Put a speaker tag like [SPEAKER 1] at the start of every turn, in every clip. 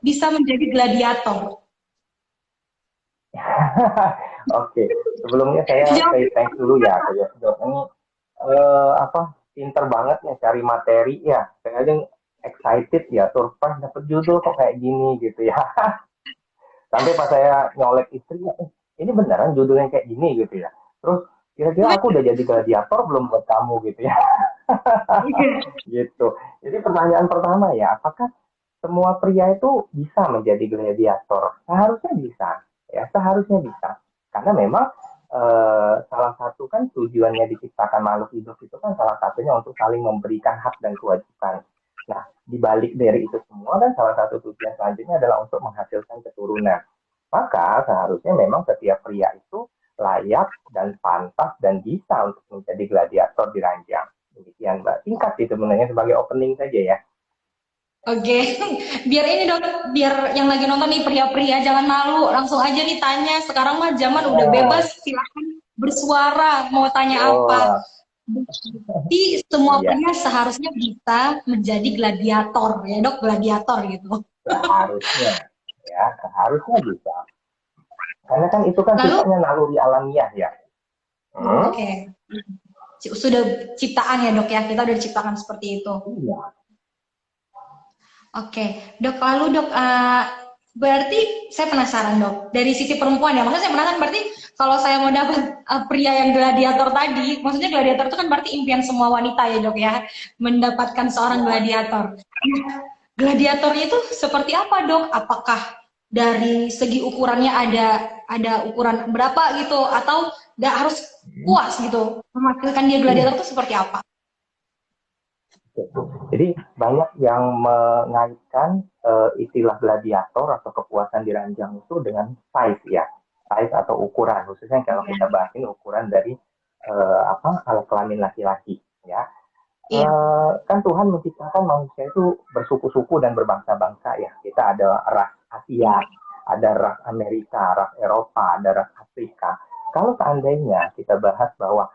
[SPEAKER 1] bisa menjadi gladiator?
[SPEAKER 2] Oke, sebelumnya saya
[SPEAKER 1] Jawab.
[SPEAKER 2] say thanks dulu ya ke Yosdok ini pinter banget nih cari materi ya. Saya aja excited ya, surprise dapet judul kok kayak gini gitu ya. Sampai pas saya nyolek istri, ini beneran judulnya kayak gini gitu ya. Terus kira-kira aku udah jadi gladiator belum buat kamu gitu ya. Gitu. Jadi pertanyaan pertama ya, apakah semua pria itu bisa menjadi gladiator? Seharusnya bisa, ya seharusnya bisa. Karena memang salah satu kan tujuannya diciptakan makhluk hidup itu kan salah satunya untuk saling memberikan hak dan kewajiban. Nah, dibalik dari itu semua kan salah satu tujuan selanjutnya adalah untuk menghasilkan keturunan. Maka seharusnya memang setiap pria itu layak dan pantas dan bisa untuk menjadi gladiator di ranjang. Demikian Mbak. Singkat sih sebenarnya sebagai opening saja ya.
[SPEAKER 1] Oke, biar ini dok, biar yang lagi nonton nih pria-pria jangan malu, langsung aja nih tanya. Sekarang mah zaman udah
[SPEAKER 2] Oh,
[SPEAKER 1] bebas, silahkan bersuara, mau tanya apa.
[SPEAKER 2] oh,
[SPEAKER 1] Jadi semua
[SPEAKER 2] iya,
[SPEAKER 1] pria seharusnya bisa menjadi gladiator, ya dok, gladiator gitu.
[SPEAKER 2] seharusnya ya, seharusnya bisa. Karena kan itu kan
[SPEAKER 1] Lalu,
[SPEAKER 2] sifatnya naluri alamiah ya. Hmm?
[SPEAKER 1] oke, sudah ciptaan ya dok ya, kita udah diciptakan seperti itu.
[SPEAKER 2] Iya.
[SPEAKER 1] Oke, dok, lalu dok, berarti saya penasaran dok, dari sisi perempuan ya, maksudnya saya penasaran berarti kalau saya mau dapat pria yang gladiator tadi, maksudnya gladiator itu kan berarti impian semua wanita ya dok ya, mendapatkan seorang
[SPEAKER 2] Ya.
[SPEAKER 1] gladiator. Gladiatornya itu seperti apa dok? Apakah dari segi ukurannya ada ukuran berapa gitu, atau nggak harus
[SPEAKER 2] Hmm.
[SPEAKER 1] puas gitu, memastikan dia gladiator itu seperti apa?
[SPEAKER 2] Jadi banyak yang mengaitkan istilah gladiator atau kepuasan di ranjang itu dengan size ya, size atau ukuran. Khususnya kalau kita bahas ini ukuran dari alat kelamin laki-laki ya.
[SPEAKER 1] Iya.
[SPEAKER 2] Kan Tuhan menciptakan manusia itu bersuku-suku dan berbangsa-bangsa ya. Kita ada ras Asia, ada ras Amerika, ras Eropa, ada ras Afrika. Kalau seandainya kita bahas bahwa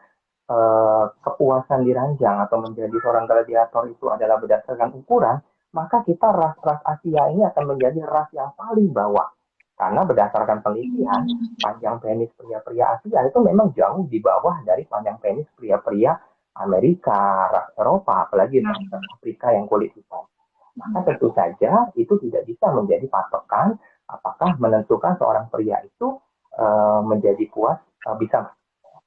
[SPEAKER 2] kepuasan diranjang atau menjadi seorang gladiator itu adalah berdasarkan ukuran, maka kita ras-ras Asia ini akan menjadi ras yang paling bawah. Karena berdasarkan penelitian, panjang penis pria-pria Asia itu memang jauh di bawah dari panjang penis pria-pria Amerika, ras Eropa, apalagi ras Afrika yang kulit hitam. Maka tentu saja itu tidak bisa menjadi patokan apakah menentukan seorang pria itu menjadi puas, bisa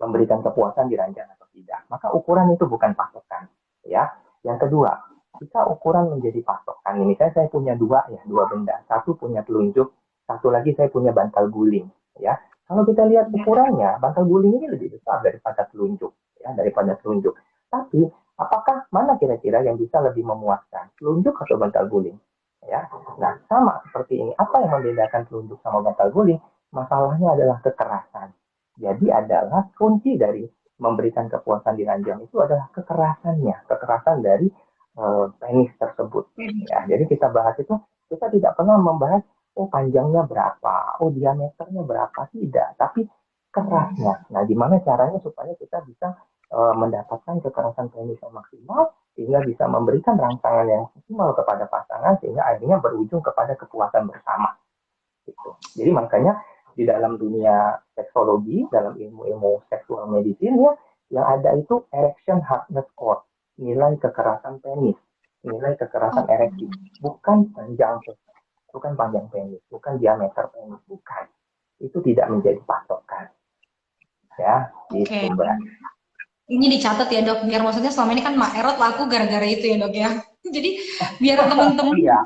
[SPEAKER 2] memberikan kepuasan di ranjang atau tidak. Maka ukuran itu bukan patokan. Ya. Yang kedua, jika ukuran menjadi patokan, ini saya punya dua ya, dua benda. Satu punya telunjuk, satu lagi saya punya bantal guling. Ya. Kalau kita lihat ukurannya, bantal guling ini lebih besar daripada telunjuk, ya, daripada telunjuk. Tapi apakah mana kira-kira yang bisa lebih memuaskan, telunjuk atau bantal guling? Ya. Nah, sama seperti ini. Apa yang membedakan telunjuk sama bantal guling? Masalahnya adalah kekerasan. Jadi adalah kunci dari memberikan kepuasan di ranjang itu adalah kekerasannya, kekerasan dari penis tersebut. Ya, jadi kita bahas itu, kita tidak pernah membahas oh panjangnya berapa, oh diameternya berapa, tidak, tapi kerasnya. Nah, gimana caranya supaya kita bisa mendapatkan kekerasan penis yang maksimal sehingga bisa memberikan rangsangan yang maksimal kepada pasangan sehingga akhirnya berujung kepada kepuasan bersama gitu. Jadi makanya di dalam dunia seksologi, dalam ilmu-ilmu seksual medicine ya, yang ada itu erection hardness score, nilai kekerasan penis, nilai kekerasan
[SPEAKER 1] Oke.
[SPEAKER 2] ereksi, bukan panjang penis, bukan diameter penis, bukan. Itu tidak menjadi patokan, ya, itu
[SPEAKER 1] Oke.
[SPEAKER 2] Mbak.
[SPEAKER 1] Ini dicatat ya dok, biar maksudnya selama ini kan Mak Erot laku gara-gara itu ya dok ya. Jadi biar temen-temen
[SPEAKER 2] Iya,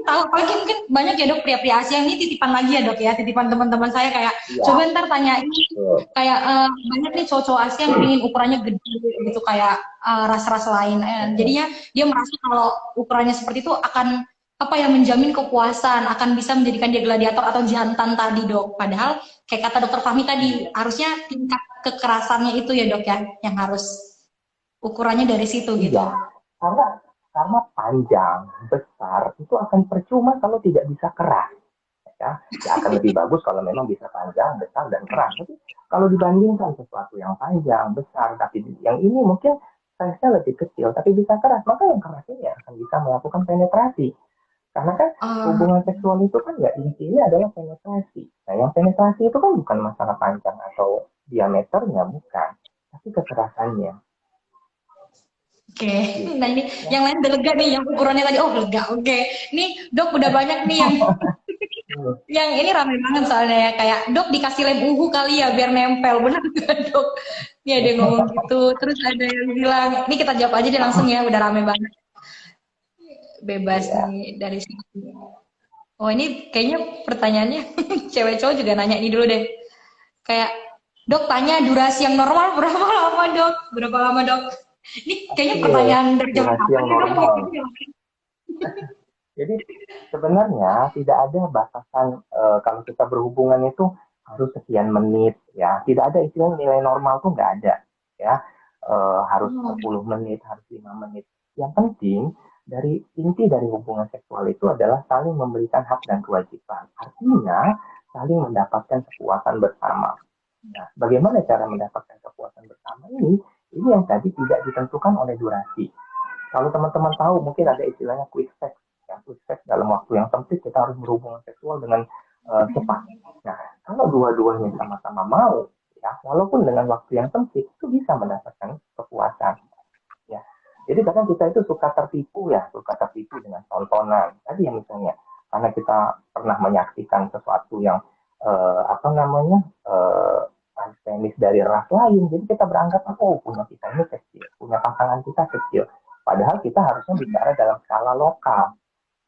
[SPEAKER 1] tahu, apalagi mungkin banyak ya dok pria-pria Asia ini titipan lagi ya dok ya, titipan teman-teman saya kayak
[SPEAKER 2] iya,
[SPEAKER 1] coba ntar tanyain kayak banyak nih cowok-cowok Asia yang ingin ukurannya gede gitu kayak ras-ras lain. Jadinya dia merasa kalau ukurannya seperti itu akan apa ya menjamin kepuasan, akan bisa menjadikan dia gladiator atau jantan tadi dok. Padahal kayak kata dokter Fahmi tadi,
[SPEAKER 2] iya,
[SPEAKER 1] harusnya tingkat kekerasannya itu ya dok ya, yang harus ukurannya dari situ
[SPEAKER 2] iya.
[SPEAKER 1] gitu.
[SPEAKER 2] Karena panjang, besar itu akan percuma kalau tidak bisa keras. Ya, ya akan lebih bagus kalau memang bisa panjang, besar, dan keras. Tapi kalau dibandingkan sesuatu yang panjang, besar, tapi yang ini mungkin size-nya lebih kecil, tapi bisa keras, maka yang keras ini akan bisa melakukan penetrasi. Karena kan
[SPEAKER 1] Ah,
[SPEAKER 2] hubungan seksual itu kan ya intinya adalah penetrasi. Nah, yang penetrasi itu kan bukan masalah panjang atau diameternya, bukan, tapi kekerasannya.
[SPEAKER 1] oke.
[SPEAKER 2] Gitu.
[SPEAKER 1] Nah ini
[SPEAKER 2] Ya.
[SPEAKER 1] yang lain udah lega nih, yang ukurannya tadi, oh lega, oke. Nih dok udah banyak nih
[SPEAKER 2] Hmm.
[SPEAKER 1] yang ini rame banget soalnya ya, kayak dok dikasih lem uhu kali ya biar nempel, benar nggak dok? Ini ada yang ngomong gitu, terus ada yang bilang, ini kita jawab aja deh langsung ya, udah rame banget, bebas
[SPEAKER 2] Iya.
[SPEAKER 1] nih dari sini. Oh ini kayaknya pertanyaannya cewek cowok juga nanya ini dulu deh. Kayak dok tanya durasi yang normal berapa lama dok? Berapa lama dok? Ini kayaknya
[SPEAKER 2] Oke,
[SPEAKER 1] pertanyaan dari zaman
[SPEAKER 2] durasi
[SPEAKER 1] kapan
[SPEAKER 2] yang
[SPEAKER 1] ya dok?
[SPEAKER 2] normal. Jadi sebenarnya tidak ada batasan kalau kita berhubungan itu harus sekian menit ya. Tidak ada istilah nilai normal tuh nggak ada ya. Harus
[SPEAKER 1] Oh,
[SPEAKER 2] 10 menit, harus 5 menit. Yang penting dari inti dari hubungan seksual itu adalah saling memberikan hak dan kewajiban. Artinya saling mendapatkan kepuasan bersama. Nah, bagaimana cara mendapatkan kepuasan bersama ini? Ini yang tadi tidak ditentukan oleh durasi. Kalau teman-teman tahu, mungkin ada istilahnya quick sex. Ya, quick sex dalam waktu yang sempit kita harus berhubungan seksual dengan cepat. Nah, kalau dua-duanya sama-sama mau, ya, walaupun dengan waktu yang sempit, itu bisa mendapatkan kepuasan. Ya, jadi kadang kita itu suka tertipu ya, suka tertipu dengan tontonan. Tadi yang misalnya, karena kita pernah menyaksikan sesuatu yang apa namanya tenis dari ras lain, jadi kita beranggap oh punya kita ini kecil, punya pasangan kita kecil. Padahal kita harusnya bicara dalam skala lokal.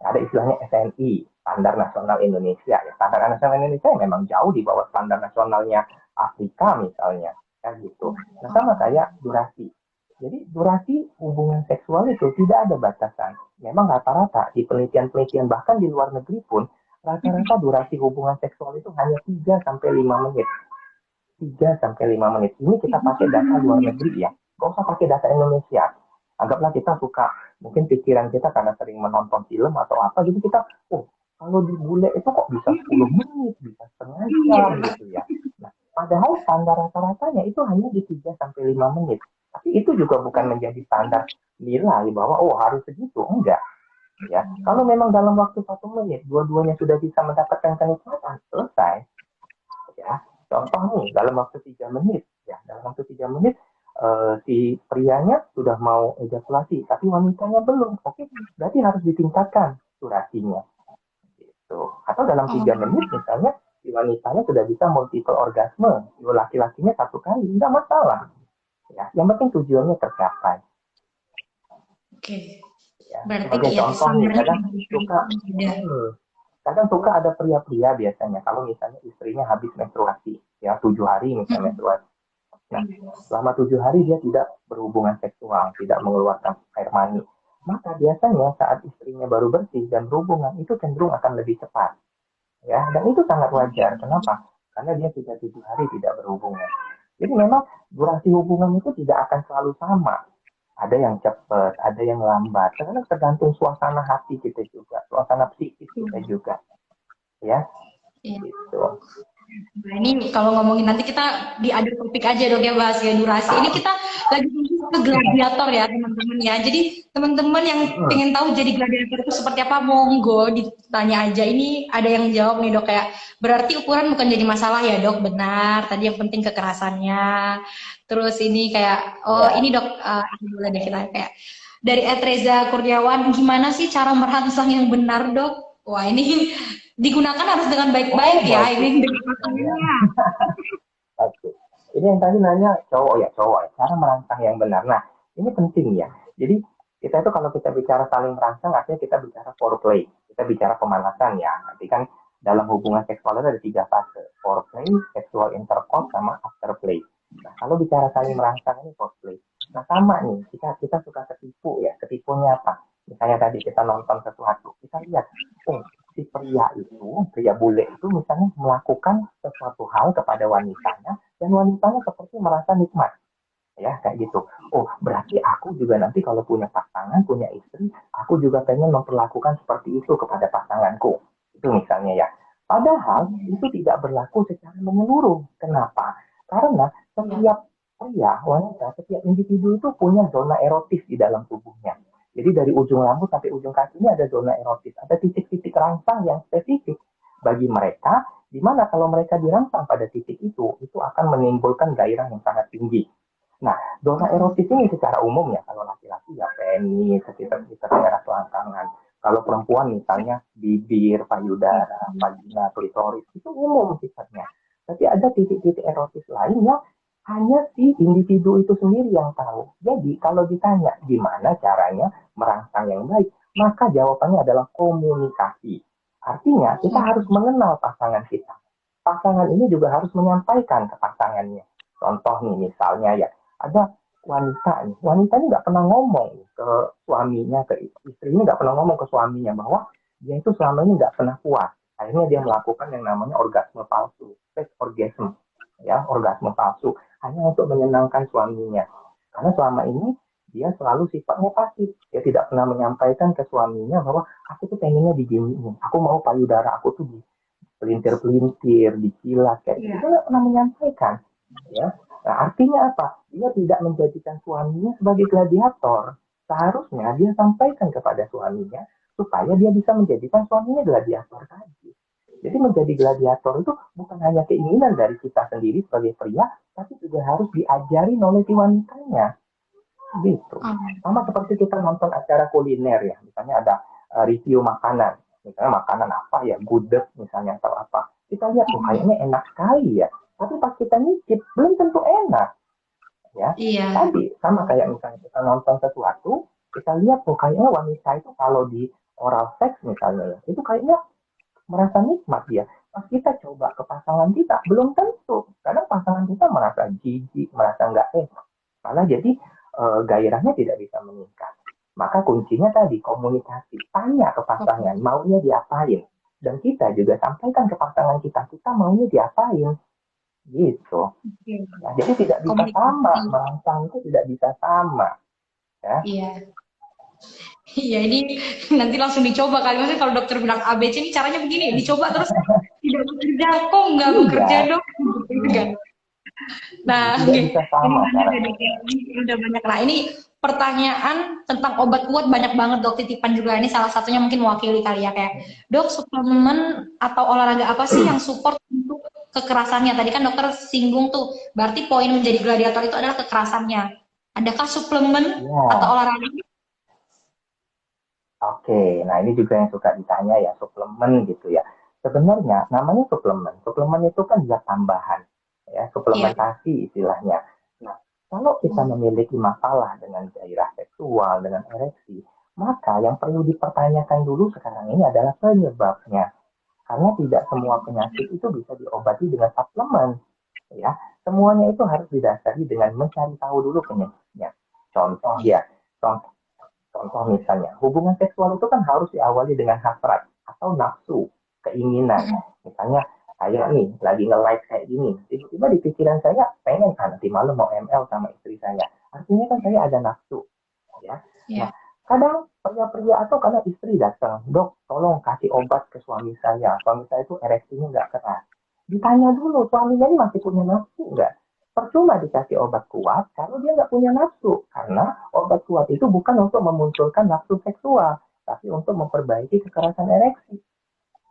[SPEAKER 2] Ada istilahnya SNI, Standar Nasional Indonesia. Ya, Standar Nasional Indonesia memang jauh di bawah standar nasionalnya Afrika misalnya. Ya, gitu. Nah, sama kayak durasi. Jadi durasi hubungan seksual itu tidak ada batasan. Memang rata-rata di penelitian-penelitian bahkan di luar negeri pun rata-rata durasi hubungan seksual itu hanya 3 sampai 5 menit. 3 sampai 5 menit. Ini kita pakai data luar negeri ya. Gak usah pakai data Indonesia. Anggaplah kita suka, mungkin pikiran kita karena sering menonton film atau apa, jadi kita, oh, kalau di bule itu kok bisa 10 menit, bisa setengah jam gitu ya. Nah, padahal standar rata-ratanya itu hanya di 3 sampai 5 menit. Tapi itu juga bukan menjadi standar nilai bahwa, oh, harus segitu. Enggak. Ya, kalau memang dalam waktu 1 menit, dua-duanya sudah bisa mendapatkan kenikmatan, selesai ya. Contoh nih, dalam waktu 3 menit, ya, dalam waktu 3 menit si prianya sudah mau ejakulasi, tapi wanitanya belum. Oke, berarti harus ditingkatkan durasinya. Gitu. Atau dalam
[SPEAKER 1] oh,
[SPEAKER 2] 3 menit, misalnya si wanitanya sudah bisa multiple orgasme, si laki-lakinya 1 kali, tidak masalah. Ya, yang penting tujuannya tercapai.
[SPEAKER 1] oke.
[SPEAKER 2] Ya,
[SPEAKER 1] Berarti
[SPEAKER 2] sebagai
[SPEAKER 1] ya
[SPEAKER 2] contoh nih,
[SPEAKER 1] standarnya
[SPEAKER 2] kadang suka,
[SPEAKER 1] beda.
[SPEAKER 2] kadang suka ada pria-pria biasanya kalau misalnya istrinya habis menstruasi, ya 7 hari misalnya menstruasi. Nah, selama 7 hari dia tidak berhubungan seksual, tidak mengeluarkan air mani. Maka biasanya saat istrinya baru bersih dan berhubungan itu cenderung akan lebih cepat, ya. Dan itu sangat wajar. Kenapa? Karena dia sudah 7 hari tidak berhubungan. Jadi memang durasi hubungan itu tidak akan selalu sama. Ada yang cepat, ada yang lambat. Karena tergantung suasana hati kita juga, suasana psikis kita juga, ya.
[SPEAKER 1] Iya.
[SPEAKER 2] Gitu.
[SPEAKER 1] Nah, ini kalau ngomongin nanti kita di ada topik aja dong ya bahas ya durasi. Ini kita lagi ke gladiator ya teman-teman ya. Jadi teman-teman yang
[SPEAKER 2] Hmm.
[SPEAKER 1] pengen tahu jadi gladiator itu seperti apa, monggo ditanya aja. Ini ada yang jawab nih dok kayak berarti ukuran bukan jadi masalah ya dok. Benar. Tadi yang penting kekerasannya. Terus ini kayak oh ini
[SPEAKER 2] Ya.
[SPEAKER 1] dok boleh deh kita kayak dari Reza Kurniawan gimana sih cara merangsang yang benar dok? Wah ini digunakan harus dengan
[SPEAKER 2] Oh,
[SPEAKER 1] baik-baik ya
[SPEAKER 2] bagus.
[SPEAKER 1] ini dengan
[SPEAKER 2] Ya.
[SPEAKER 1] pasangannya.
[SPEAKER 2] Oke. Ini yang tadi nanya cowok ya, cowok ya. Cara merangsang yang benar. Nah, ini penting ya. Jadi kita itu kalau kita bicara saling merangsang, artinya kita bicara foreplay. Kita bicara pemanasan ya. Nanti kan dalam hubungan seksual itu ada 3 fase. Foreplay, sexual intercourse, sama afterplay. Nah, kalau bicara saling merangsang ini foreplay. Nah, sama nih. Kita suka ketipu ya. Ketipunya apa? Misalnya tadi kita nonton sesuatu. Kita lihat, oh, si pria itu, pria bule itu misalnya melakukan sesuatu hal kepada wanitanya dan wanitanya seperti merasa nikmat ya kayak gitu. Oh berarti aku juga nanti kalau punya pasangan, punya istri, aku juga pengen memperlakukan seperti itu kepada pasanganku. Itu misalnya ya. Padahal itu tidak berlaku secara menyeluruh. Kenapa? Karena
[SPEAKER 1] Ya.
[SPEAKER 2] setiap pria, wanita, setiap individu itu punya zona erotis di dalam tubuhnya. Jadi dari ujung rambut sampai ujung kaki ini ada zona erotis, ada titik-titik rangsang yang spesifik bagi mereka, di mana kalau mereka dirangsang pada titik itu akan menimbulkan gairah yang sangat tinggi. Nah, zona erotis ini secara umum ya, kalau laki-laki ya penis, sekitar-sekitar daerah selangkangan. Kalau perempuan misalnya bibir, payudara, vagina, klitoris, itu umum sifatnya. Tapi ada titik-titik erotis lain yang hanya si individu itu sendiri yang tahu. Jadi kalau ditanya gimana caranya merangsang yang baik, maka jawabannya adalah komunikasi. Artinya kita harus mengenal pasangan kita. Pasangan ini juga harus menyampaikan ke pasangannya. Contoh nih misalnya ya, ada wanita ini nggak pernah ngomong ke suaminya, ke istri ini nggak pernah ngomong ke suaminya bahwa dia itu selama ini nggak pernah puas. Akhirnya dia melakukan yang namanya orgasme palsu, fake orgasm, ya orgasme palsu, hanya untuk menyenangkan suaminya. Karena selama ini dia selalu sifatnya pasif, dia tidak pernah menyampaikan ke suaminya bahwa aku tuh pengennya diginiin, aku mau payudara aku tuh pelintir-pelintir, dicilat, kayak gitu. Dia nggak pernah menyampaikan, ya. Nah, artinya apa? Dia tidak menjadikan suaminya sebagai gladiator. Seharusnya dia sampaikan kepada suaminya supaya dia bisa menjadikan suaminya gladiator tadi. Jadi menjadi gladiator itu bukan hanya keinginan dari kita sendiri sebagai pria, tapi juga harus diajari oleh si wanitanya. Gitu. Sama seperti kita nonton acara kuliner ya, misalnya ada review makanan. Misalnya makanan apa ya, gudeg misalnya atau apa. Kita lihat tuh kayaknya enak sekali ya. Tapi pas kita nyicip belum tentu enak. Ya. Tadi sama kayak misalnya kita nonton sesuatu, kita lihat tuh kayaknya wanita itu kalau di oral sex misalnya ya, itu kayaknya merasa nikmat dia. Pas kita coba ke pasangan kita, belum tentu. Karena pasangan kita merasa jijik, merasa nggak enak. Malah jadi gairahnya tidak bisa meningkat. Maka kuncinya tadi komunikasi. Tanya ke pasangan, maunya diapain. Dan kita juga sampaikan ke pasangan kita maunya diapain. Gitu. Nah, jadi tidak bisa sama. Merangsang itu tidak bisa sama. Ya.
[SPEAKER 1] Iya. Iya, ini nanti langsung dicoba kali. Maksudnya kalau dokter bilang ABC ini caranya begini, dicoba terus tidak bekerja, kok nggak bekerja dok? Nah,
[SPEAKER 2] ini
[SPEAKER 1] udah banyak. Nah, ini pertanyaan tentang obat kuat banyak banget dok, titipan juga. Ini salah satunya mungkin mewakili kali ya, kayak dok, suplemen atau olahraga apa sih yang support untuk kekerasannya? Tadi kan dokter singgung tuh, berarti poin menjadi gladiator itu adalah kekerasannya. Adakah suplemen atau olahraga?
[SPEAKER 2] Oke, nah ini juga yang suka ditanya ya, suplemen gitu ya. Sebenarnya namanya suplemen. Suplemen itu kan zat tambahan, ya, suplementasi istilahnya. Nah, kalau kita memiliki masalah dengan gairah seksual, dengan ereksi, maka yang perlu dipertanyakan dulu sekarang ini adalah penyebabnya. Karena tidak semua penyakit itu bisa diobati dengan suplemen, ya. Semuanya itu harus didasari dengan mencari tahu dulu penyebabnya. Contoh ya, Contoh misalnya, hubungan seksual itu kan harus diawali dengan hasrat atau nafsu, keinginan. Misalnya, saya nih lagi nge-like kayak gini, tiba-tiba di pikiran saya pengen nanti malam mau ML sama istri saya. Artinya kan saya ada nafsu, ya. Nah, kadang pria-pria atau kadang istri datang, dok, tolong kasih obat ke suami saya. Suami saya itu ereksinya nggak keras. Ditanya dulu, suaminya ini masih punya nafsu nggak? Percuma dikasih obat kuat kalau dia nggak punya nafsu. Karena obat kuat itu bukan untuk memunculkan nafsu seksual, tapi untuk memperbaiki kekerasan ereksi.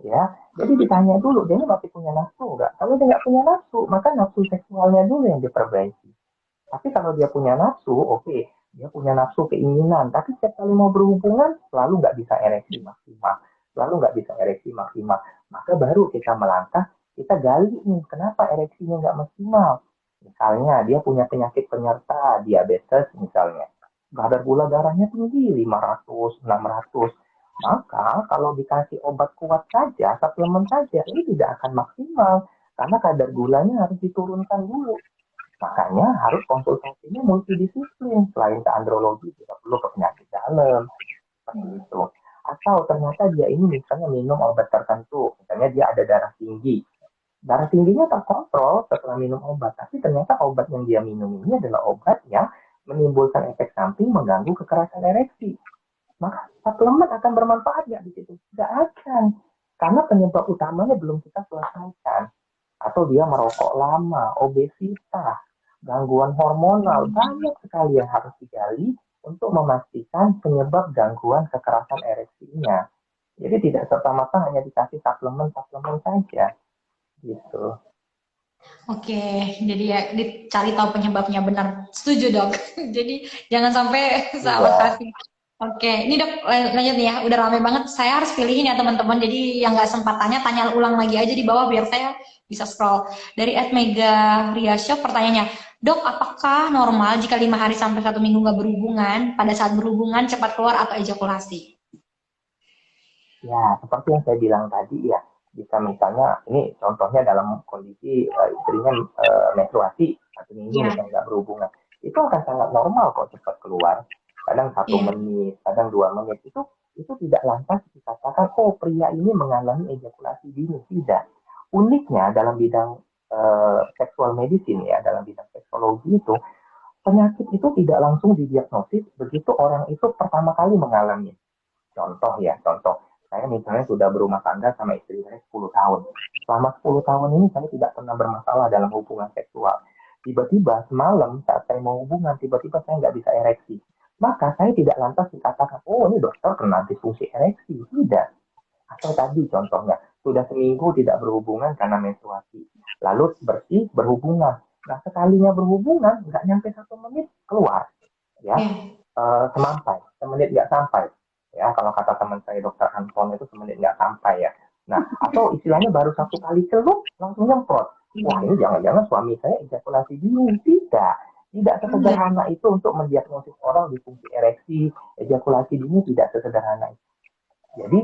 [SPEAKER 2] Ya, jadi ditanya dulu, dia masih punya nafsu nggak? Kalau dia nggak punya nafsu, maka nafsu seksualnya dulu yang diperbaiki. Tapi kalau dia punya nafsu, oke, dia punya nafsu keinginan, tapi setiap kali mau berhubungan selalu nggak bisa ereksi maksimal, selalu nggak bisa ereksi maksimal. Maka baru kita melangkah, kita gali nih, kenapa ereksinya nggak maksimal? Misalnya dia punya penyakit penyerta diabetes misalnya. Kadar gula darahnya tinggi 500, 600. Maka kalau dikasih obat kuat saja, suplemen saja, ini tidak akan maksimal. Karena kadar gulanya harus diturunkan dulu. Makanya harus konsultasinya multidisiplin. Selain ke andrologi, juga perlu ke penyakit dalam. Seperti itu. Atau ternyata dia ini misalnya minum obat tertentu. Misalnya dia ada darah tinggi. Darah tingginya terkontrol setelah minum obat, tapi ternyata obat yang dia minum ini adalah obat yang menimbulkan efek samping mengganggu kekerasan ereksi. Maka suplemen akan bermanfaat nggak di situ? Nggak akan, karena penyebab utamanya belum kita selesaikan. Atau dia merokok lama, obesitas, gangguan hormonal, banyak sekali yang harus digali untuk memastikan penyebab gangguan kekerasan ereksinya. Jadi tidak serta-merta hanya dikasih suplemen-suplemen saja, gitu.
[SPEAKER 1] Oke, jadi ya dicari tahu penyebabnya benar. Setuju dok. Jadi jangan sampai salah
[SPEAKER 2] Iya,
[SPEAKER 1] kasih. Oke, ini dok lanjut nih ya. Udah rame banget. Saya harus pilihin ya teman-teman. Jadi yang nggak sempat tanya, tanya ulang lagi aja di bawah biar saya bisa scroll. Dari @Mega Riasyo pertanyaannya, dok apakah normal jika 5 hari sampai 1 minggu nggak berhubungan, pada saat berhubungan cepat keluar atau ejakulasi?
[SPEAKER 2] ya seperti yang saya bilang tadi ya, bisa misalnya ini contohnya dalam kondisi istrinya menstruasi 1 minggu
[SPEAKER 1] Iya.
[SPEAKER 2] misalnya nggak berhubungan, itu akan sangat normal kok cepat keluar. Kadang satu
[SPEAKER 1] Iya.
[SPEAKER 2] menit, kadang 2 menit itu tidak lantas dikatakan oh pria ini mengalami ejakulasi dini, tidak. Uniknya dalam bidang seksual medicine ya, dalam bidang seksologi itu penyakit itu tidak langsung didiagnosis begitu orang itu pertama kali mengalami. Contoh ya, contoh. Saya misalnya sudah berumah tangga sama istri saya 10 tahun. Selama 10 tahun ini saya tidak pernah bermasalah dalam hubungan seksual. Tiba-tiba semalam saat saya mau hubungan, tiba-tiba saya nggak bisa ereksi. Maka saya tidak lantas dikatakan, oh ini dokter kena disfungsi ereksi. Tidak. Atau tadi contohnya, sudah seminggu tidak berhubungan karena menstruasi. Lalu bersih, berhubungan. Nah sekalinya berhubungan, nggak nyampe 1 menit, keluar. Ya,
[SPEAKER 1] Iya.
[SPEAKER 2] semampai, semenit nggak sampai. Ya, kalau kata teman saya dokter Anton itu semenit nggak sampai ya. Nah, atau istilahnya baru 1 kali celup langsung nyemprot. Wah, ini jangan-jangan suami saya ejakulasi dini. Tidak. Tidak
[SPEAKER 1] Enggak.
[SPEAKER 2] sesederhana itu untuk mendiagnosis orang disfungsi ereksi, ejakulasi dini tidak sesederhana itu. Jadi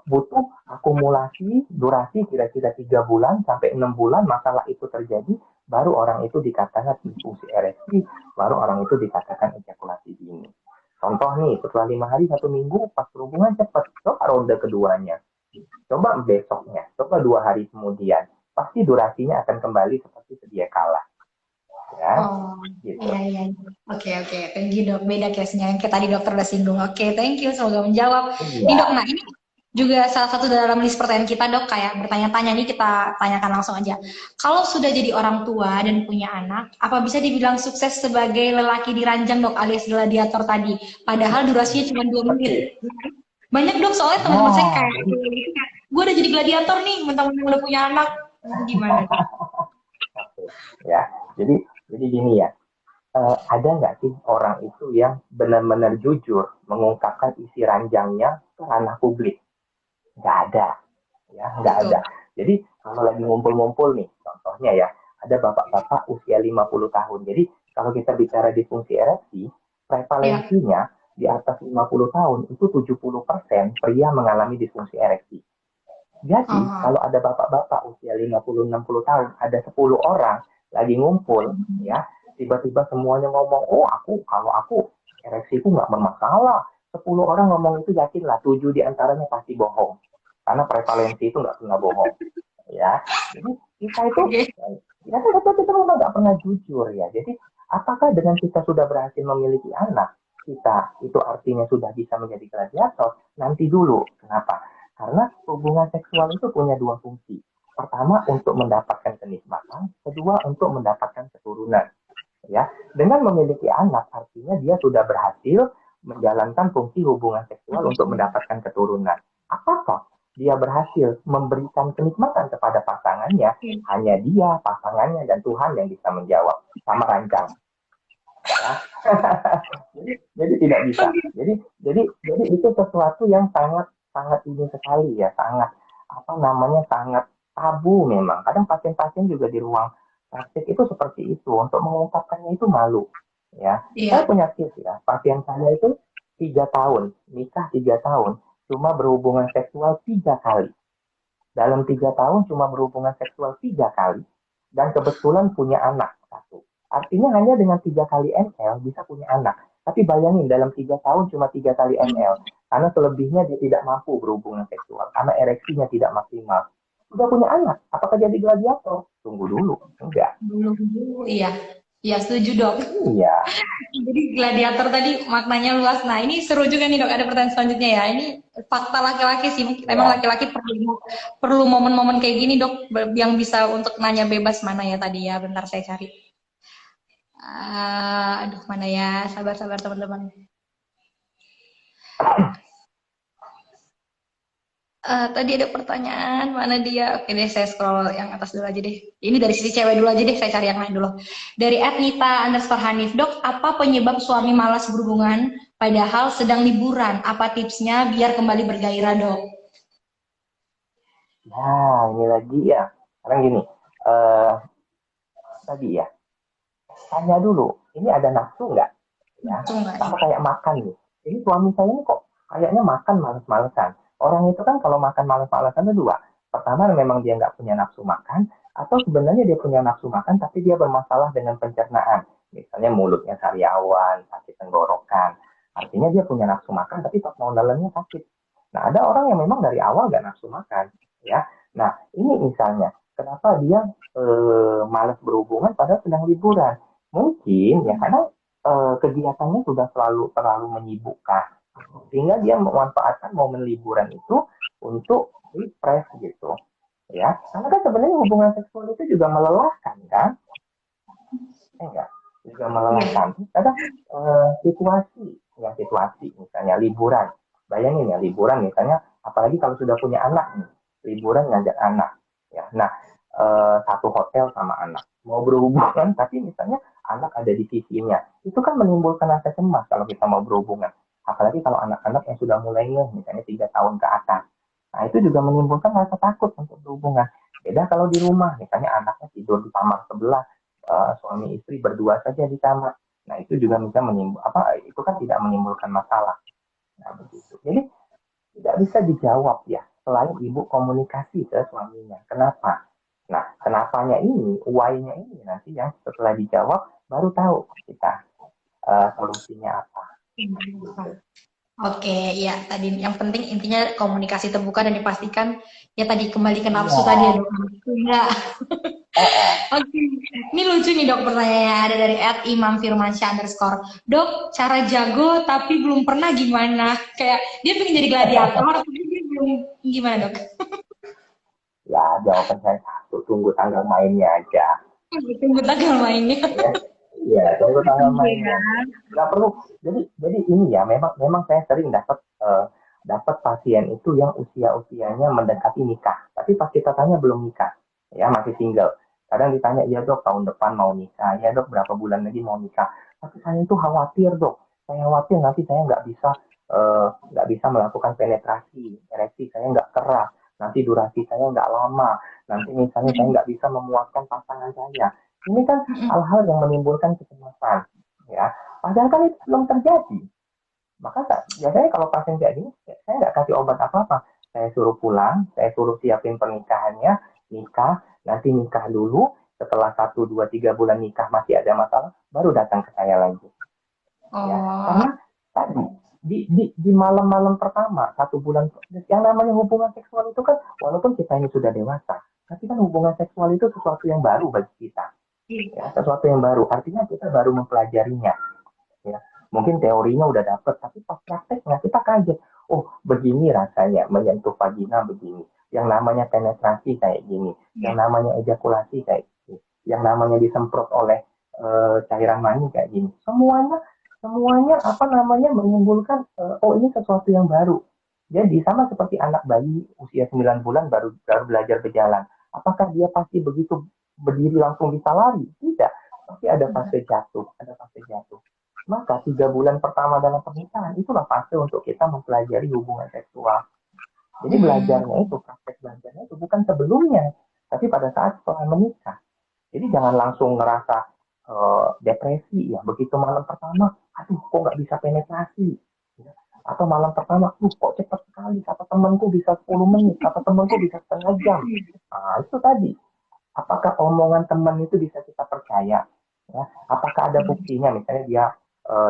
[SPEAKER 2] butuh akumulasi durasi kira-kira 3 bulan sampai 6 bulan masalah itu terjadi, baru orang itu dikatakan disfungsi ereksi, baru orang itu dikatakan ejakulasi dini. Contoh nih, setelah 5 hari 1 minggu pas berhubungan cepat, coba ronde keduanya, coba besoknya, coba 2 hari kemudian, pasti durasinya akan kembali seperti sedia kala, ya,
[SPEAKER 1] Oh,
[SPEAKER 2] gitu.
[SPEAKER 1] iya, iya. Oke, oke. Thank you, dok. Beda case-nya. Yang kayak tadi dokter udah singgung. Oke, thank you. Semoga menjawab. Ini,
[SPEAKER 2] Iya,
[SPEAKER 1] dok, nah ini juga salah satu dalam list pertanyaan kita, dok. Kayak bertanya-tanya nih, kita tanyakan langsung aja. Kalau sudah jadi orang tua dan punya anak, apa bisa dibilang sukses sebagai lelaki diranjang, dok, alias gladiator tadi? Padahal durasinya cuma 2 menit.
[SPEAKER 2] oke.
[SPEAKER 1] Banyak, dok, soalnya teman-teman saya
[SPEAKER 2] Nah,
[SPEAKER 1] kayak,
[SPEAKER 2] jadi
[SPEAKER 1] gue udah jadi gladiator nih, mentang-mentang udah punya anak. Gimana, dok?
[SPEAKER 2] oke, ya. Jadi gini ya, ada nggak sih orang itu yang benar-benar jujur mengungkapkan isi ranjangnya ke ranah publik? Nggak ada, ya nggak ada.
[SPEAKER 1] Betul.
[SPEAKER 2] Jadi kalau lagi ngumpul-ngumpul nih, contohnya ya, ada bapak-bapak usia 50 tahun. Jadi kalau kita bicara disfungsi ereksi,
[SPEAKER 1] Ya.
[SPEAKER 2] prevalensinya di atas 50 tahun itu 70% pria mengalami disfungsi ereksi. Jadi,
[SPEAKER 1] Oh.
[SPEAKER 2] kalau ada bapak-bapak usia 50-60 tahun, ada 10 orang lagi ngumpul, ya, tiba-tiba semuanya ngomong, oh kalau aku, ereksiku nggak bermasalah. 10 orang ngomong itu yakinlah, 7 diantaranya pasti bohong. Karena prevalensi itu nggak pernah bohong. Ya, jadi kita itu,
[SPEAKER 1] Oke.
[SPEAKER 2] ya kita memang nggak pernah jujur ya. Jadi, apakah dengan kita sudah berhasil memiliki anak, kita itu artinya sudah bisa menjadi gladiator? Nanti dulu. Kenapa? Karena hubungan seksual itu punya dua fungsi. Pertama untuk mendapatkan kenikmatan, kedua untuk mendapatkan keturunan. Ya, dengan memiliki anak artinya dia sudah berhasil menjalankan fungsi hubungan seksual untuk mendapatkan keturunan. Apakah dia berhasil memberikan kenikmatan kepada pasangannya? Hanya dia, pasangannya, dan Tuhan yang bisa menjawab. Sama rancang. Ya. jadi tidak bisa. Jadi itu sesuatu yang sangat sangat ini sekali ya, sangat apa namanya sangat tabu memang. Kadang pasien-pasien juga di ruang praktik itu seperti itu, untuk mengungkapkannya itu malu. Ya, saya
[SPEAKER 1] Iya.
[SPEAKER 2] punya case ya, pasien saya itu 3 tahun, nikah 3 tahun, cuma berhubungan seksual 3 kali. Dalam 3 tahun cuma berhubungan seksual 3 kali, dan kebetulan punya anak satu. Artinya hanya dengan 3 kali ML bisa punya anak. Tapi bayangin dalam 3 tahun cuma 3 kali ML, karena selebihnya dia tidak mampu berhubungan seksual, karena ereksinya tidak maksimal. Sudah punya anak, apakah jadi gladiator? Tunggu dulu, enggak.
[SPEAKER 1] Dulu, iya. Iya, setuju dok.
[SPEAKER 2] Iya,
[SPEAKER 1] Jadi gladiator tadi maknanya luas. Nah, ini seru juga nih dok. Ada pertanyaan selanjutnya ya. Ini fakta laki-laki sih. Emang
[SPEAKER 2] iya.
[SPEAKER 1] laki-laki perlu perlu momen-momen kayak gini dok, yang bisa untuk nanya bebas mana ya tadi ya. Bentar saya cari. Aduh, mana ya? Sabar-sabar teman-teman. Tadi ada pertanyaan, mana dia? Oke deh, saya scroll yang atas dulu aja deh. Ini dari sisi cewek dulu aja deh, saya cari yang lain dulu. Dari @nita_hanif, dok, apa penyebab suami malas berhubungan padahal sedang liburan? Apa tipsnya biar kembali bergairah, dok?
[SPEAKER 2] Nah, ini lagi ya. Sekarang gini, eh tadi ya, tanya dulu, ini ada nafsu nggak? Ya,
[SPEAKER 1] Langsung nggak
[SPEAKER 2] sama
[SPEAKER 1] nih?
[SPEAKER 2] kayak makan nih. Ini suami saya ini kok kayaknya makan males-malesan. Orang itu kan kalau makan males-malesan itu dua. Pertama memang dia nggak punya nafsu makan, atau sebenarnya dia punya nafsu makan tapi dia bermasalah dengan pencernaan. Misalnya mulutnya sariawan, sakit tenggorokan. Artinya dia punya nafsu makan tapi pas mau nelennya sakit. Nah, ada orang yang memang dari awal nggak nafsu makan, ya. Nah, ini misalnya, kenapa dia malas berhubungan padahal sedang liburan? Mungkin ya karena kegiatannya sudah terlalu menyibukkan sehingga dia memanfaatkan momen liburan itu untuk refresh gitu ya karena kan sebenarnya hubungan seksual itu juga melelahkan kan enggak juga
[SPEAKER 1] Iya.
[SPEAKER 2] melelahkan kadang situasi misalnya liburan bayangin ya liburan misalnya apalagi kalau sudah punya anak nih liburan ngajak anak ya nah satu hotel sama anak mau berhubungan tapi misalnya anak ada di sisinya itu kan menimbulkan rasa cemas kalau kita mau berhubungan apalagi kalau anak-anak yang sudah mulai misalnya 3 tahun ke atas nah itu juga menimbulkan rasa takut untuk berhubungan beda kalau di rumah misalnya anaknya tidur di kamar sebelah suami istri berdua saja di kamar nah itu juga bisa itu kan tidak menimbulkan masalah nah begitu jadi tidak bisa dijawab ya selain ibu komunikasi ke suaminya kenapa nah kenapanya ini why-nya ini nanti yang setelah dijawab baru tahu kita solusinya apa gitu.
[SPEAKER 1] Oke, ya tadi yang penting intinya komunikasi terbuka dan dipastikan ya tadi kembali ke nafsu tadi ya
[SPEAKER 2] Iya.
[SPEAKER 1] dok. Enggak. Oke, ini lucu nih dok pertanyaannya ada dari @imamfirmansyah_. Dok, cara jago tapi belum pernah gimana? Kayak dia pengen jadi gladiator tapi dia belum gimana dok?
[SPEAKER 2] Ya jawaban saya satu tunggu tanggal mainnya aja
[SPEAKER 1] Tunggu tanggal mainnya.
[SPEAKER 2] ya iya tunggu tanggal
[SPEAKER 1] Iya.
[SPEAKER 2] mainnya nggak perlu jadi ini ya memang memang saya sering dapat pasien itu yang usianya mendekati nikah tapi pas kita tanya belum nikah ya masih single kadang ditanya ya dok tahun depan mau nikah ya dok berapa bulan lagi mau nikah tapi saya itu khawatir dok saya khawatir nanti saya nggak bisa melakukan penetrasi ereksi saya nggak keras nanti durasi saya nggak lama nanti misalnya saya nggak bisa memuaskan pasangan saya ini kan hal-hal yang menimbulkan kecemasan ya padahal kan itu belum terjadi maka biasanya kalau pasien kayak gini saya nggak kasih obat apa-apa saya suruh pulang saya suruh siapin pernikahannya nikah nanti nikah dulu setelah 1 2 3 bulan nikah masih ada masalah baru datang ke saya lagi ya
[SPEAKER 1] Oh,
[SPEAKER 2] karena tadi di malam-malam pertama 1 bulan yang namanya hubungan seksual itu kan walaupun kita ini sudah dewasa tapi kan hubungan seksual itu sesuatu yang baru bagi kita
[SPEAKER 1] iya.
[SPEAKER 2] ya sesuatu yang baru artinya kita baru mempelajarinya ya mungkin teorinya udah dapet tapi pas prakteknya kita kaget oh begini rasanya menyentuh vagina begini yang namanya penetrasi kayak gini yang namanya ejakulasi kayak gini yang namanya disemprot oleh cairan mani kayak gini semuanya semuanya apa namanya menimbulkan oh ini sesuatu yang baru jadi sama seperti anak bayi usia 9 bulan baru baru belajar berjalan apakah dia pasti begitu berdiri langsung bisa lari tidak pasti ada fase jatuh maka 3 bulan pertama dalam pernikahan itulah fase untuk kita mempelajari hubungan seksual. Jadi
[SPEAKER 1] Hmm.
[SPEAKER 2] belajarnya itu, praktek belajarnya itu bukan sebelumnya, tapi pada saat setelah menikah. Jadi jangan langsung ngerasa depresi ya. Begitu malam pertama, aduh kok nggak bisa penetrasi. Ya. Atau malam pertama, kok cepat sekali, kata temanku bisa 10 menit, kata temanku bisa setengah jam. Nah, itu tadi. Apakah omongan teman itu bisa kita percaya? Ya, apakah ada buktinya? Misalnya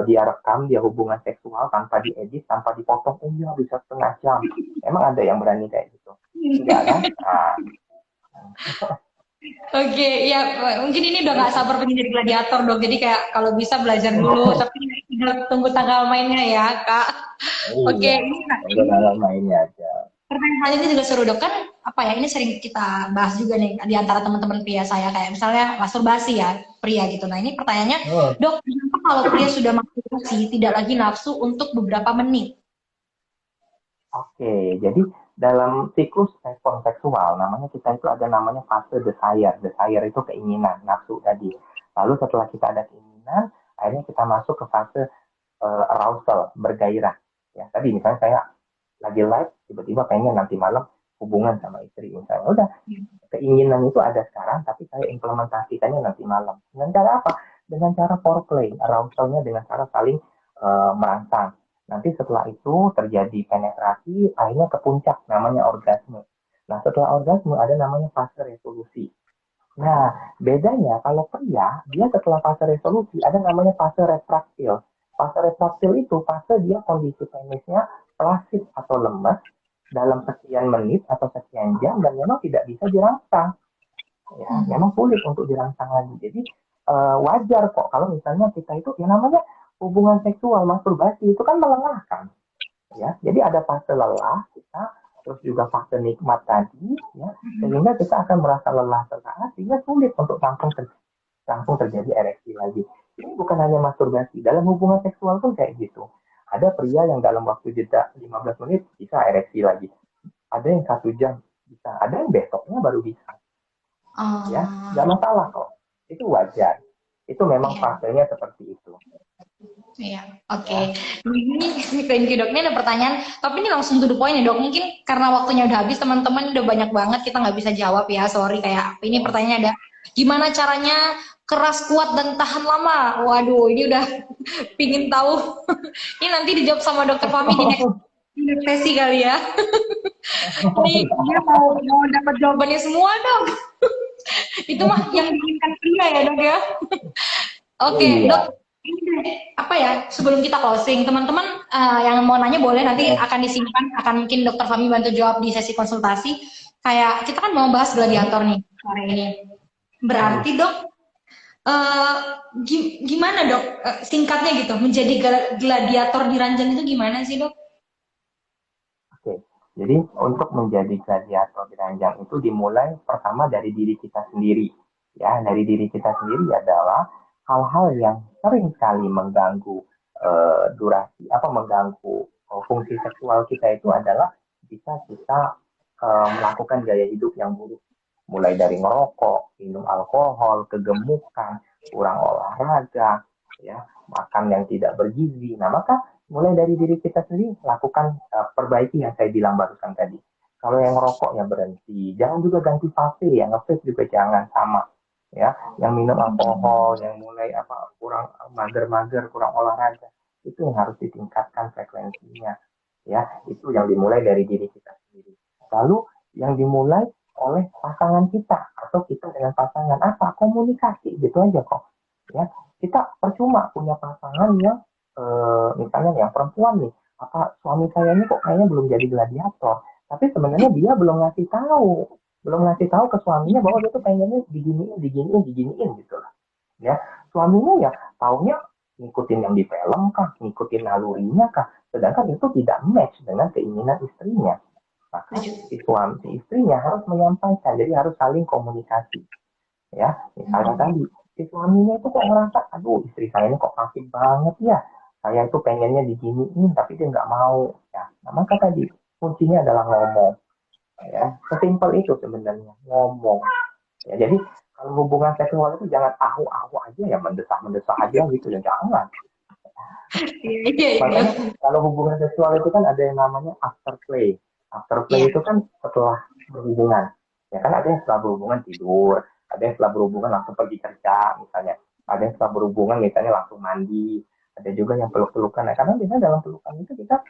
[SPEAKER 2] dia rekam dia hubungan seksual tanpa diedit, tanpa dipotong, oh iya bisa setengah jam. Emang ada yang berani kayak gitu? Enggak kan? Nah,
[SPEAKER 1] Oke, ya mungkin ini udah nggak sabar pengen jadi gladiator dong. Jadi kayak kalau bisa belajar dulu, tapi tinggal tunggu tanggal mainnya ya, Kak. Oke,
[SPEAKER 2] iya,
[SPEAKER 1] ini
[SPEAKER 2] tunggu tanggal mainnya aja.
[SPEAKER 1] pertanyaan selanjutnya juga seru dok kan apa ya, ini sering kita bahas juga nih di antara teman-teman pria saya, kayak misalnya masturbasi ya pria gitu. Nah ini pertanyaannya,
[SPEAKER 2] Hmm.
[SPEAKER 1] dok, kenapa kalau pria sudah masturbasi tidak lagi nafsu untuk beberapa menit?
[SPEAKER 2] Oke, jadi dalam siklus respon seksual, namanya kita itu ada namanya fase desire. Desire itu keinginan, nafsu tadi. Lalu setelah kita ada keinginan, akhirnya kita masuk ke fase arousal, bergairah. Ya, tadi misalnya saya lagi live, tiba-tiba pengen nanti malam hubungan sama istri misalnya. Udah, keinginan itu ada sekarang, tapi saya implementasikannya nanti malam. Dengan cara apa? Dengan cara foreplay, arausalnya dengan cara saling merangsang. Nanti setelah itu terjadi penetrasi, akhirnya ke puncak, namanya orgasme. Nah, setelah orgasme ada namanya fase resolusi. Nah, bedanya kalau pria, dia setelah fase resolusi ada namanya fase refraktil. Fase refraktil itu fase dia kondisi penisnya plastik atau lemas dalam sekian menit atau sekian jam dan memang tidak bisa dirangsang. Ya, memang sulit untuk dirangsang lagi. Jadi wajar kok kalau misalnya kita itu yang namanya hubungan seksual masturbasi itu kan melelahkan. Ya, jadi ada fase lelah kita, terus juga fase nikmat tadi, ya, sehingga kita akan merasa lelah sesaat, sehingga sulit untuk langsung terjadi ereksi lagi. Ini bukan hanya masturbasi, dalam hubungan seksual pun kayak gitu. Ada pria yang dalam waktu jeda 15 menit bisa ereksi lagi. Ada yang 1 jam bisa, ada yang besoknya baru bisa. Ya,
[SPEAKER 1] Oh,
[SPEAKER 2] nggak masalah kok. Itu wajar. Itu memang
[SPEAKER 1] iya.
[SPEAKER 2] fasenya seperti itu.
[SPEAKER 1] Iya, oke.
[SPEAKER 2] Ya.
[SPEAKER 1] Ini thank you dok. Ini ada pertanyaan, tapi ini langsung to the point ya dok. Mungkin karena waktunya udah habis, teman-teman udah banyak banget, kita nggak bisa jawab ya. Sorry, kayak ini pertanyaannya ada, gimana caranya keras, kuat dan tahan lama? Waduh, ini udah pingin tahu. Ini nanti dijawab sama dokter Fami di next sesi kali ya. Ini dia mau dapat jawabannya semua dok. Itu mah yang diinginkan pria ya dok ya. Oke,
[SPEAKER 2] Iya.
[SPEAKER 1] dok. Ini deh, apa ya? Sebelum kita closing, teman-teman yang mau nanya boleh nanti akan disimpan, akan mungkin Dokter Fami bantu jawab di sesi konsultasi. Kayak kita kan mau bahas gladiator nih sore ini. Berarti dok, eh, gimana dok? Singkatnya gitu, menjadi gladiator di ranjang itu gimana sih dok?
[SPEAKER 2] Oke. Jadi untuk menjadi gladiator di ranjang itu dimulai pertama dari diri kita sendiri. Ya, dari diri kita sendiri adalah hal-hal yang sering sekali mengganggu durasi apa mengganggu fungsi seksual kita itu adalah bisa kita melakukan gaya hidup yang buruk. Mulai dari ngerokok, minum alkohol, kegemukan, kurang olahraga, ya, makan yang tidak bergizi. Nah, maka mulai dari diri kita sendiri lakukan perbaiki yang saya bilang barusan tadi. Kalau yang ngerokok ya berhenti, jangan juga ganti vape ya, nge juga jangan sama. Ya, yang minum alkohol, yang mulai apa kurang mager-mager, kurang olahraga, itu yang harus ditingkatkan frekuensinya. Ya, itu yang dimulai dari diri kita sendiri. Lalu yang dimulai oleh pasangan kita atau kita dengan pasangan apa komunikasi gitu aja kok. Ya, kita percuma punya pasangan yang misalnya yang perempuan nih, apa suami saya ini kok kayaknya belum jadi gladiator, tapi sebenarnya dia belum ngasih tahu ke suaminya bahwa dia tuh pengennya diginiin, diginiin, diginiin gitu lah. Ya, suaminya ya taunya ngikutin yang di film kah, ngikutin nalurinya kah, sedangkan itu tidak match dengan keinginan istrinya. Maka si istrinya harus menyampaikan, jadi harus saling komunikasi. Ya, misalnya tadi si suaminya itu kok ngerasa, aduh istri saya ini kok pasif banget ya, saya itu pengennya diginiin tapi dia nggak mau. Ya, nah maka tadi kuncinya adalah ngomong. Ya, sesimpel itu sebenarnya ngomong. Ya, jadi kalau hubungan seksual itu jangan ahu-ahu aja ya, mendesak-mendesak aja gitu ya, jangan.
[SPEAKER 1] Iya, iya, iya.
[SPEAKER 2] Makanya kalau hubungan seksual itu kan ada yang namanya afterplay. Afterplay
[SPEAKER 1] Iya.
[SPEAKER 2] itu kan setelah berhubungan. Ya kan ada yang setelah berhubungan tidur, ada yang setelah berhubungan langsung pergi kerja misalnya. Ada yang setelah berhubungan misalnya langsung mandi, ada juga yang peluk-pelukan. Nah, karena biasanya dalam pelukan itu kita